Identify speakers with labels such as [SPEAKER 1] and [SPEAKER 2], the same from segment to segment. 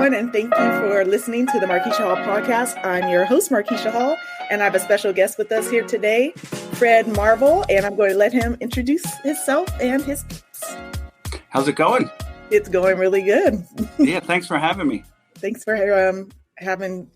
[SPEAKER 1] everyone, and thank you for listening to the Markeisha Hall podcast. I'm your host, Markeisha Hall, and I have a special guest with us here today, Fred Marvel, and I'm going to let him introduce himself and his piece.
[SPEAKER 2] How's it going?
[SPEAKER 1] It's going really good.
[SPEAKER 2] Yeah, thanks for having me.
[SPEAKER 1] Thanks for having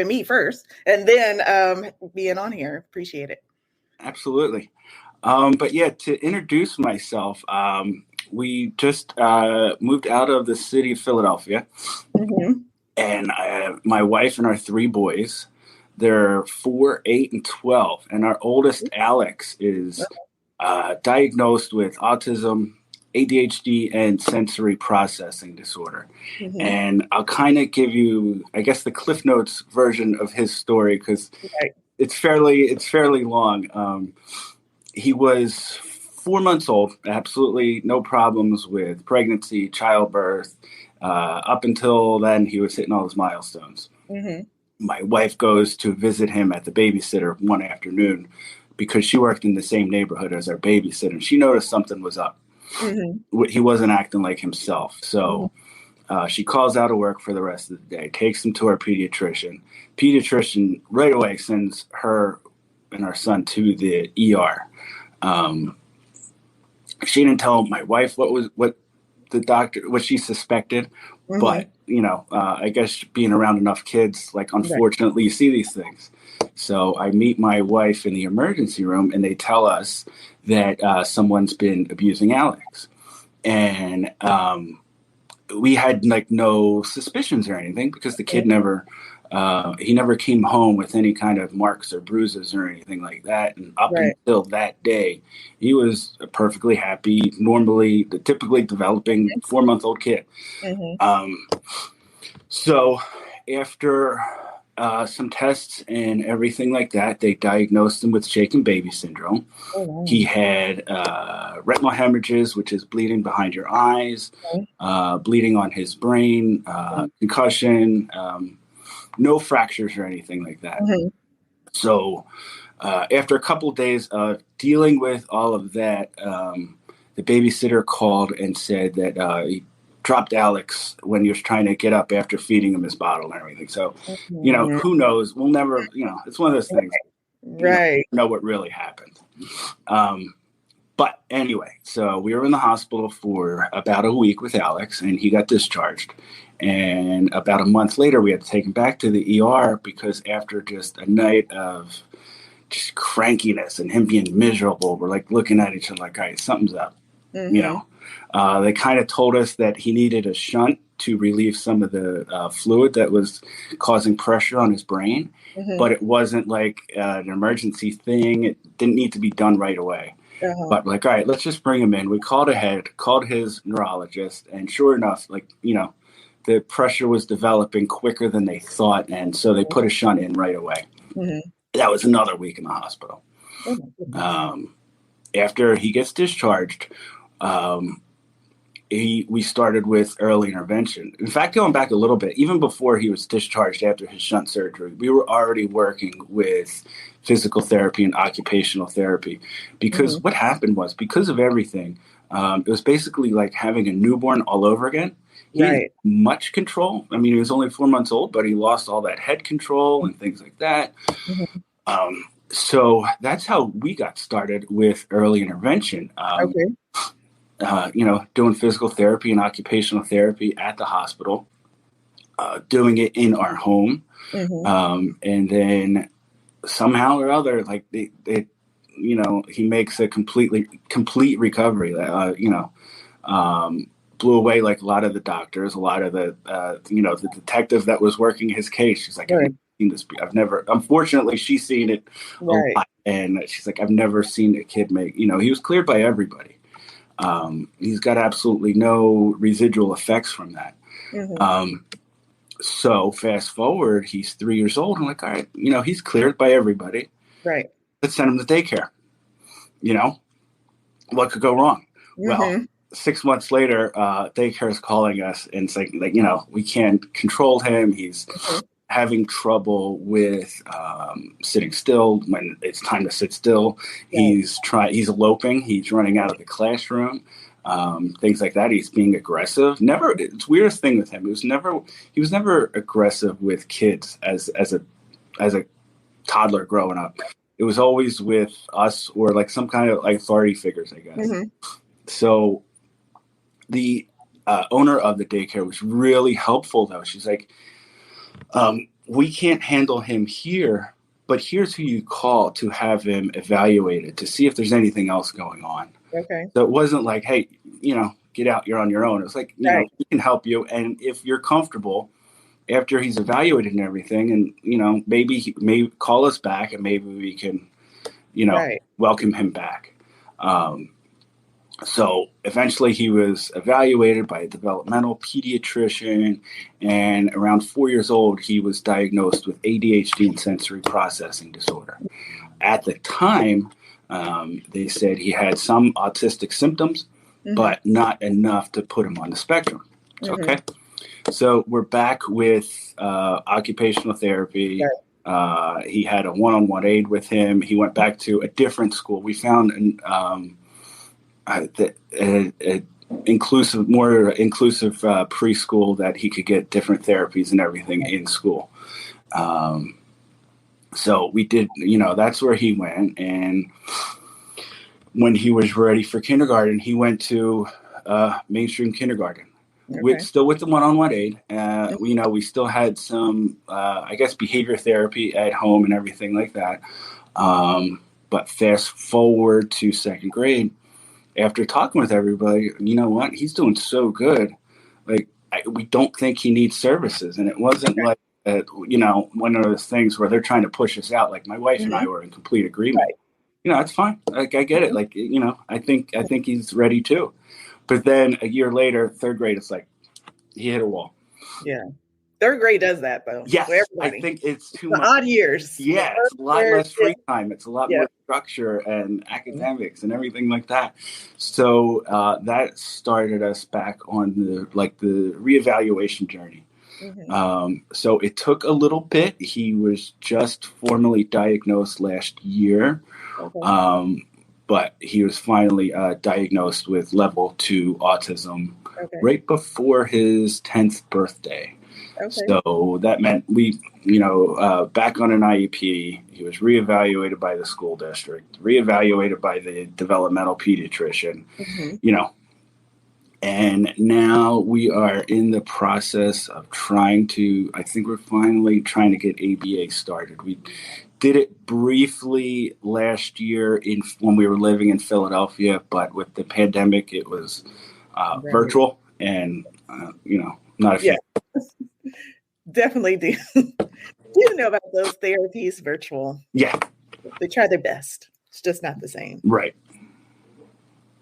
[SPEAKER 1] me first, and then being on here. Appreciate it.
[SPEAKER 2] Absolutely. But yeah, to introduce myself, we just moved out of the city of Philadelphia, and my wife and our 3 boys, they're 4, 8, and 12, and our oldest, Alex, is diagnosed with autism, ADHD, and sensory processing disorder. And I'll kind of give you, I guess, the Cliff Notes version of his story, because it's fairly long. He was 4 months old, absolutely no problems with pregnancy, childbirth. Up until then, he was hitting all his milestones. My wife goes to visit him at the babysitter one afternoon because she worked in the same neighborhood as our babysitter. She noticed something was up. He wasn't acting like himself. So she calls out of work for the rest of the day, takes him to our pediatrician. Pediatrician right away sends her and our son to the ER. She didn't tell my wife what she suspected, but I guess being around enough kids, like, unfortunately, you see these things. So I meet my wife in the emergency room, and they tell us that someone's been abusing Alex, and we had no suspicions or anything because the kid never came home with any kind of marks or bruises or anything like that. And up until that day, he was a perfectly happy, typically developing 4-month-old kid. So after some tests and everything like that, they diagnosed him with shaken baby syndrome. He had retinal hemorrhages, which is bleeding behind your eyes, bleeding on his brain, concussion, no fractures or anything like that. So after a couple of days of dealing with all of that, the babysitter called and said that he dropped Alex when he was trying to get up after feeding him his bottle and everything. So, who knows? We'll never, it's one of those things. Know what really happened. But anyway, so we were in the hospital for about a week with Alex, and he got discharged. And about a month later, we had to take him back to the ER because after just a night of just crankiness and him being miserable, we're looking at each other like, all right, something's up. They kind of told us that he needed a shunt to relieve some of the fluid that was causing pressure on his brain, but it wasn't like an emergency thing. It didn't need to be done right away. But all right, let's just bring him in. We called his neurologist, and sure enough, the pressure was developing quicker than they thought, and so they put a shunt in right away. That was another week in the hospital. After he gets discharged, we started with early intervention. In fact, going back a little bit, even before he was discharged after his shunt surgery, we were already working with physical therapy and occupational therapy because what happened was, because of everything, it was basically like having a newborn all over again. He had much control. I mean, he was only 4 months old, but he lost all that head control and things like that. So that's how we got started with early intervention. Doing physical therapy and occupational therapy at the hospital, doing it in our home. And then somehow or other, he makes a complete recovery, blew away like a lot of the doctors, a lot of the the detective that was working his case. She's like, unfortunately, she's seen it a lot, and she's like, I've never seen a kid make, he was cleared by everybody. He's got absolutely no residual effects from that. So fast forward, he's 3 years old. I'm like, all right, he's cleared by everybody. Let's send him to daycare. What could go wrong? Well, 6 months later, daycare is calling us and saying, we can't control him. He's having trouble with sitting still when it's time to sit still. He's eloping. He's running out of the classroom. things like that. He's being aggressive. Never. It's weirdest thing with him. He was never aggressive with kids as a toddler growing up. It was always with us or like some kind of like authority figures, I guess. Mm-hmm. So the owner of the daycare was really helpful, though. She's like, we can't handle him here, but here's who you call to have him evaluated to see if there's anything else going on.
[SPEAKER 1] Okay.
[SPEAKER 2] So it wasn't like, hey, get out, you're on your own. It was like, we can help you. And if you're comfortable after he's evaluated and everything, and, maybe call us back and maybe we can, welcome him back. So eventually he was evaluated by a developmental pediatrician, and around 4 years old, he was diagnosed with ADHD and sensory processing disorder. At the time, they said he had some autistic symptoms, but not enough to put him on the spectrum. Okay. So we're back with occupational therapy. Right. He had a one-on-one aide with him. He went back to a different school. We found more inclusive preschool that he could get different therapies and everything in school. So we did, that's where he went. And when he was ready for kindergarten, he went to mainstream kindergarten. Still with the one-on-one aid. We still had some, behavior therapy at home and everything like that. But fast forward to second grade, after talking with everybody, you know what? He's doing so good. Like, we don't think he needs services. And it wasn't like, one of those things where they're trying to push us out. Like my wife and I were in complete agreement. Right. It's fine. Like, I get it. Like, I think he's ready too. But then a year later, third grade, it's like he hit a wall.
[SPEAKER 1] Yeah. Third grade does that, though.
[SPEAKER 2] Yes. I think it's too much.
[SPEAKER 1] Odd years.
[SPEAKER 2] Yeah. It's a lot less free time. It's a lot more structure and academics and everything like that. So that started us back on the reevaluation journey. So it took a little bit. He was just formally diagnosed last year. But he was finally diagnosed with level 2 autism right before his 10th birthday. So that meant we, back on an IEP, he was reevaluated by the school district, reevaluated by the developmental pediatrician, and now we are in the process of I think we're finally trying to get ABA started. We did it briefly last year when we were living in Philadelphia, but with the pandemic, it was virtual and, not a fan.
[SPEAKER 1] Definitely do. Do know about those therapies virtual.
[SPEAKER 2] Yeah.
[SPEAKER 1] They try their best. It's just not the same.
[SPEAKER 2] Right.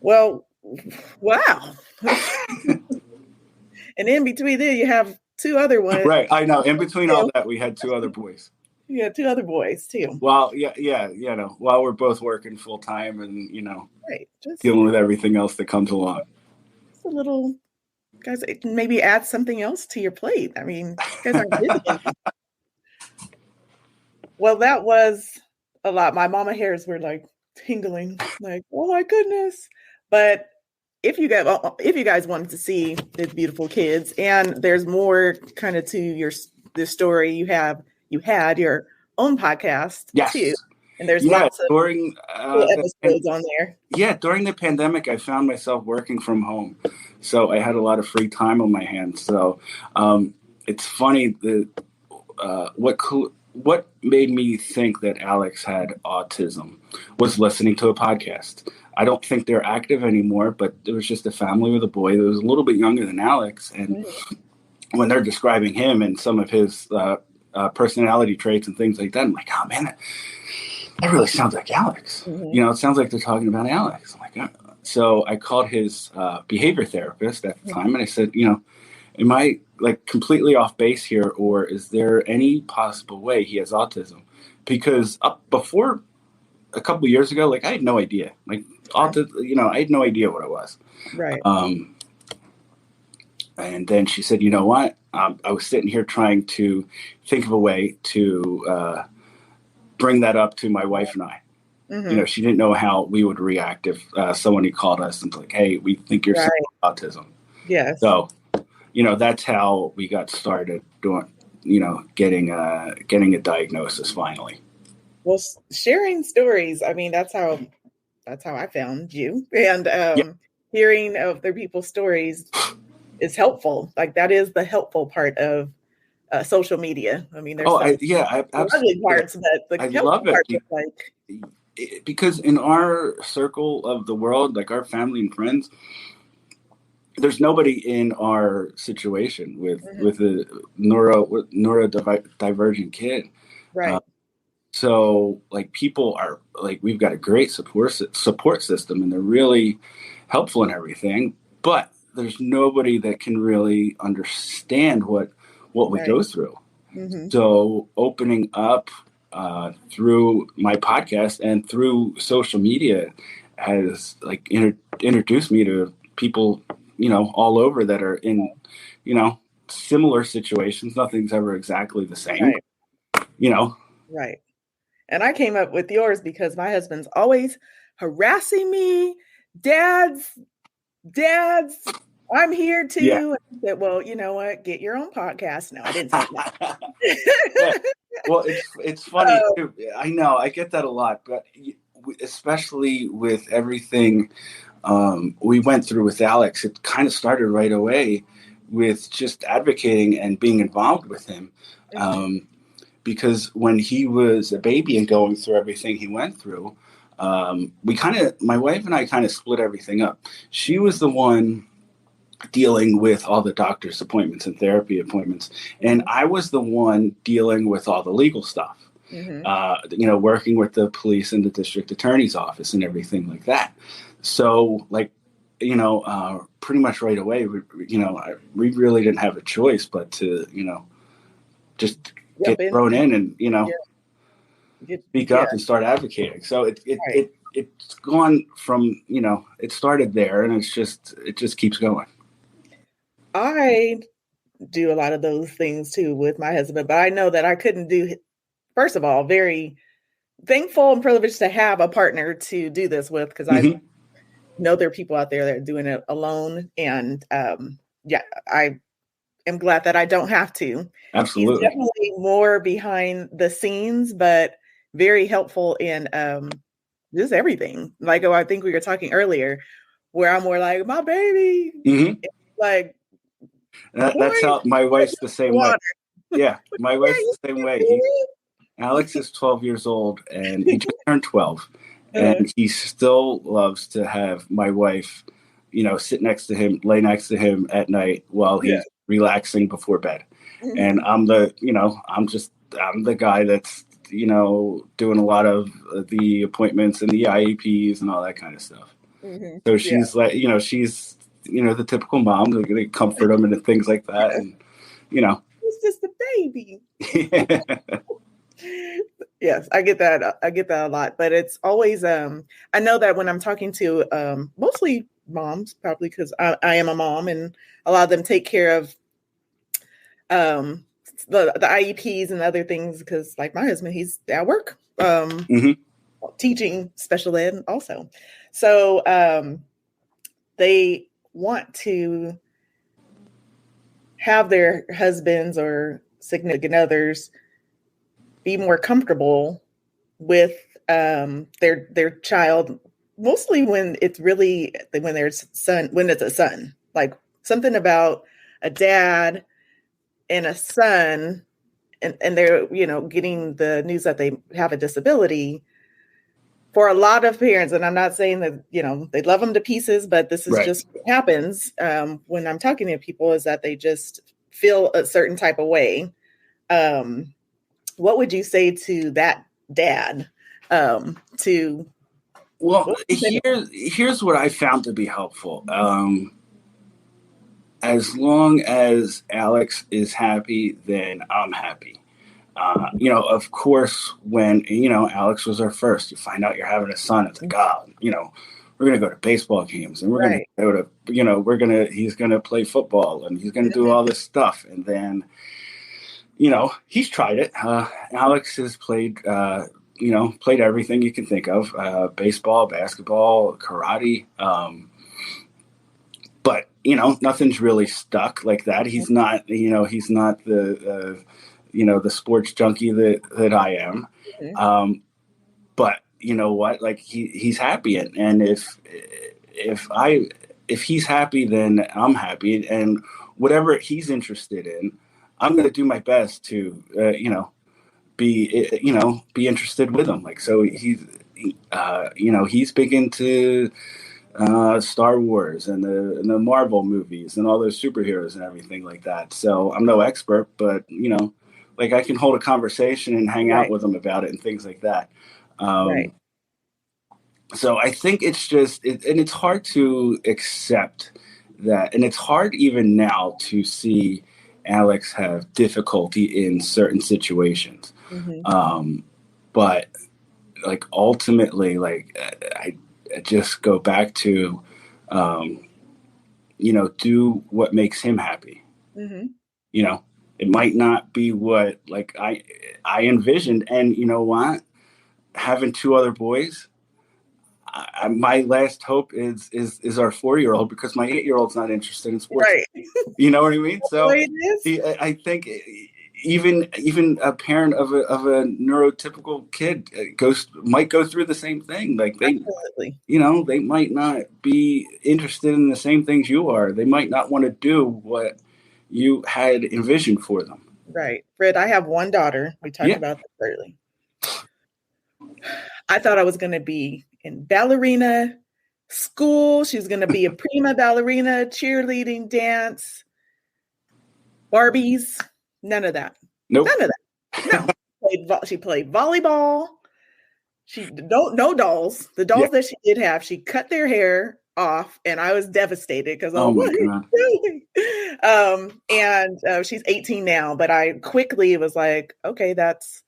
[SPEAKER 1] Well, wow. And in between there, you have two other ones.
[SPEAKER 2] Right. I know. In between all that, we had two other boys.
[SPEAKER 1] Yeah, two other boys too.
[SPEAKER 2] Well, while we're both working full time and, dealing with everything else that comes along.
[SPEAKER 1] It's a little, guys, it can maybe add something else to your plate. I mean, you guys are busy. Well, that was a lot. My mama hairs were like tingling, like, oh my goodness. But if you guys wanted to see the beautiful kids, and there's more kind of to the story, you had your own podcast too, and there's lots of during episodes on there.
[SPEAKER 2] Yeah, during the pandemic, I found myself working from home, so I had a lot of free time on my hands. So it's funny what made me think that Alex had autism was listening to a podcast. I don't think they're active anymore, but it was just a family with a boy that was a little bit younger than Alex. And when they're describing him and some of his personality traits and things like that, I'm like, oh man, that really sounds like Alex. It sounds like they're talking about Alex. I'm like, oh. So I called his behavior therapist at the time, and I said, am I like completely off base here, or is there any possible way he has autism? Because before a couple of years ago, like I had no idea. Like I had no idea what it was.
[SPEAKER 1] Right.
[SPEAKER 2] And then she said, you know what? I was sitting here trying to think of a way to bring that up to my wife and I.
[SPEAKER 1] Mm-hmm.
[SPEAKER 2] She didn't know how we would react if someone had called us and like, hey, we think you're
[SPEAKER 1] Right.
[SPEAKER 2] sick with autism.
[SPEAKER 1] Yes.
[SPEAKER 2] So, that's how we got started doing, getting a diagnosis finally.
[SPEAKER 1] Well, sharing stories. I mean, that's how I found you. And
[SPEAKER 2] Yeah.
[SPEAKER 1] hearing of other people's stories is helpful. Like that is the helpful part of social media. I mean, there's some ugly
[SPEAKER 2] absolutely.
[SPEAKER 1] parts, but the
[SPEAKER 2] I
[SPEAKER 1] helpful
[SPEAKER 2] love it
[SPEAKER 1] part is like
[SPEAKER 2] because in our circle of the world, like our family and friends, there's nobody in our situation with a neurodivergent kid.
[SPEAKER 1] right.
[SPEAKER 2] So like people are like, we've got a great support system and they're really helpful in everything, but there's nobody that can really understand what we
[SPEAKER 1] Right.
[SPEAKER 2] go through.
[SPEAKER 1] Mm-hmm.
[SPEAKER 2] So opening up through my podcast and through social media has like introduced me to people, all over that are in, similar situations. Nothing's ever exactly the same,
[SPEAKER 1] Right. Right. And I came up with yours because my husband's always harassing me. Dads, I'm here too.
[SPEAKER 2] Yeah.
[SPEAKER 1] And I said, well, you know what? Get your own podcast. No, I didn't say that.
[SPEAKER 2] Yeah. Well, it's funny too. I know I get that a lot, but especially with everything we went through with Alex, it kind of started right away with just advocating and being involved with him. Because when he was a baby and going through everything he went through, my wife and I kind of split everything up. She was the one dealing with all the doctor's appointments and therapy appointments. And I was the one dealing with all the legal stuff, working with the police and the district attorney's office and everything like that. So like, pretty much right away, we really didn't have a choice but to, just get thrown in and, speak up and start advocating. So it's gone from, it started there and it just keeps going.
[SPEAKER 1] I do a lot of those things too with my husband, but I know that I couldn't do, first of all, very thankful and privileged to have a partner to do this with, because I know there are people out there that are doing it alone. And I am glad that I don't have to.
[SPEAKER 2] Absolutely.
[SPEAKER 1] He's definitely more behind the scenes, but very helpful in just everything. Like, I think we were talking earlier, where I'm more like, my baby. Like,
[SPEAKER 2] that's how my wife's the same way. Yeah, my wife's the same way. Alex is 12 years old and he just turned 12. And he still loves to have my wife, sit next to him, lay next to him at night while he's relaxing before bed. And I'm the guy that's, doing a lot of the appointments and the IEPs and all that kind of stuff. So she's like, she's, the typical mom, they're going to comfort them and things like that. And,
[SPEAKER 1] it's just a baby. Yes, I get that. I get that a lot, but it's always, I know that when I'm talking to mostly moms, probably because I am a mom, and a lot of them take care of the IEPs and other things, because like my husband, he's at work, teaching special ed also. So they want to have their husbands or significant others be more comfortable with their child, mostly when it's a son, like something about a dad and a son, and they're getting the news that they have a disability. For a lot of parents, and I'm not saying that they love them to pieces, but this is just what happens when I'm talking to people, is that they just feel a certain type of way. What would you say to that dad? Here's
[SPEAKER 2] what I found to be helpful. As long as Alex is happy, then I'm happy. Of course, when Alex was our first, you find out you're having a son. It's like, we're gonna go to baseball games and we're gonna go to, he's gonna play football and he's gonna do all this stuff, and then he's tried it. Alex has played played everything you can think of, baseball, basketball, karate. But, nothing's really stuck like that. He's not, he's not the sports junkie that I am. But you know what? Like he's happy. And if he's happy, then I'm happy. And whatever he's interested in, I'm going to do my best to, be interested with him. Like, so he's big into Star Wars and the Marvel movies and all those superheroes and everything like that. So I'm no expert, but like I can hold a conversation and hang out with him about it and things like that. So I think it's just, and it's hard to accept that, and it's hard even now to see Alex have difficulty in certain situations. But like ultimately, like I just go back to, do what makes him happy. It might not be what like I envisioned, and you know what? Having two other boys, my last hope is our 4-year-old, because my 8-year-old's not interested in sports.
[SPEAKER 1] Right.
[SPEAKER 2] You know what I mean? So I think even a parent of a neurotypical kid might go through the same thing. Like
[SPEAKER 1] Absolutely.
[SPEAKER 2] They might not be interested in the same things you are. They might not want to do what you had envisioned for them.
[SPEAKER 1] Right. Fred, I have one daughter. We talked about this early. I thought I was going to be in ballerina school. She's going to be a prima ballerina, cheerleading, dance, Barbies. None of that.
[SPEAKER 2] Nope.
[SPEAKER 1] None of that. No. She played volleyball. No dolls. The dolls that she did have, she cut their hair off, and I was devastated because what are you doing? And she's 18 now, but I quickly was like, okay, that's,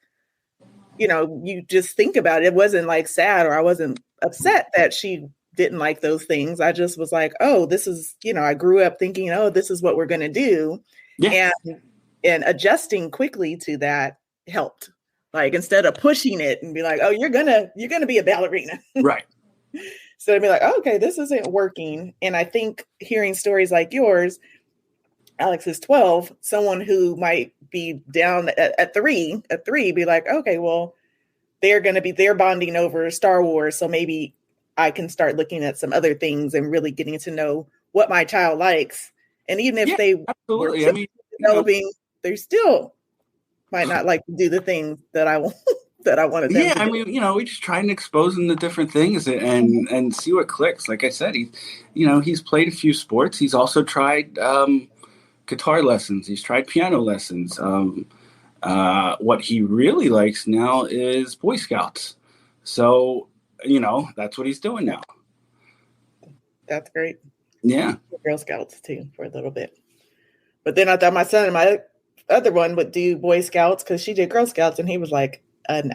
[SPEAKER 1] you just think about it. It wasn't like sad, or I wasn't upset that she didn't like those things. I just was like, oh, this is, I grew up thinking, oh, this is what we're going to do. And adjusting quickly to that helped. Like, instead of pushing it and be like, oh, you're gonna be a ballerina.
[SPEAKER 2] Right.
[SPEAKER 1] So I'd be like, oh, okay, this isn't working. And I think hearing stories like yours, Alex is 12, someone who might be down at three, be like, okay, well, they're bonding over Star Wars. So maybe I can start looking at some other things and really getting to know what my child likes. And even if they
[SPEAKER 2] absolutely,
[SPEAKER 1] were developing, they still might not like to do the things that I want. That I wanted them to do.
[SPEAKER 2] I mean, we just try and expose them to different things and see what clicks. Like I said, he's played a few sports. He's also tried guitar lessons. He's tried piano lessons. What he really likes now is Boy Scouts. So, that's what he's doing now.
[SPEAKER 1] That's great.
[SPEAKER 2] Yeah.
[SPEAKER 1] Girl Scouts too for a little bit. But then I thought my son and my other one would do Boy Scouts because she did Girl Scouts, and he was like, no.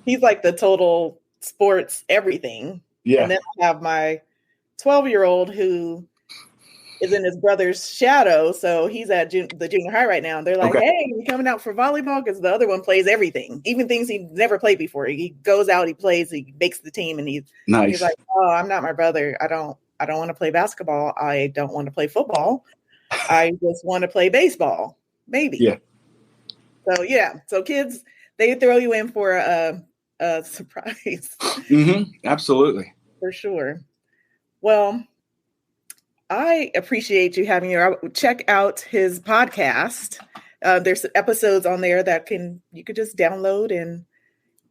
[SPEAKER 1] He's like the total sports everything.
[SPEAKER 2] Yeah.
[SPEAKER 1] And then I have my 12-year-old who is in his brother's shadow. So he's at the junior high right now. And they're like, hey, you coming out for volleyball? Because the other one plays everything, even things he never played before. He goes out, he plays, he makes the team, and he's like, oh, I'm not my brother. I don't want to play basketball. I don't want to play football. I just want to play baseball. Maybe.
[SPEAKER 2] Yeah.
[SPEAKER 1] So so kids, they throw you in for a surprise.
[SPEAKER 2] Absolutely.
[SPEAKER 1] For sure. Well, I appreciate you having check out his podcast. There's episodes on there that you could just download and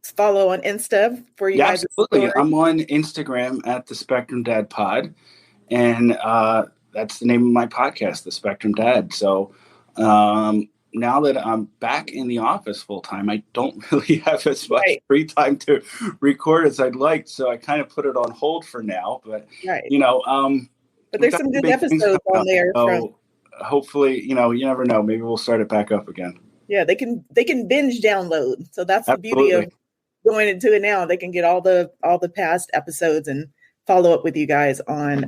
[SPEAKER 1] follow on Insta for you guys.
[SPEAKER 2] Absolutely. I'm on Instagram at the Spectrum Dad Pod, and that's the name of my podcast, The Spectrum Dad. So now that I'm back in the office full time, I don't really have as much free time to record as I'd like. So I kind of put it on hold for now. But
[SPEAKER 1] but there's some good episodes on there.
[SPEAKER 2] So hopefully, you never know. Maybe we'll start it back up again.
[SPEAKER 1] Yeah, they can binge download. So that's the beauty of going into it now. They can get all the past episodes and follow up with you guys on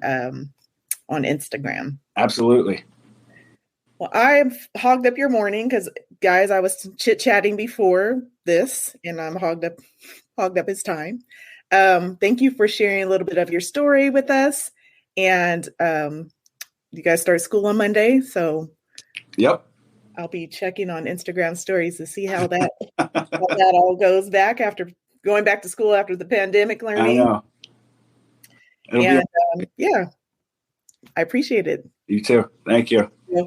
[SPEAKER 1] Instagram.
[SPEAKER 2] Absolutely.
[SPEAKER 1] Well, I've hogged up your morning because guys, I was chit-chatting before this, and I'm hogged up his time. Thank you for sharing a little bit of your story with us. And you guys start school on Monday, so
[SPEAKER 2] yep.
[SPEAKER 1] I'll be checking on Instagram stories to see how that all goes back after going back to school after the pandemic learning.
[SPEAKER 2] I know.
[SPEAKER 1] And yeah, I appreciate it.
[SPEAKER 2] You too. Thank you.
[SPEAKER 1] Yeah.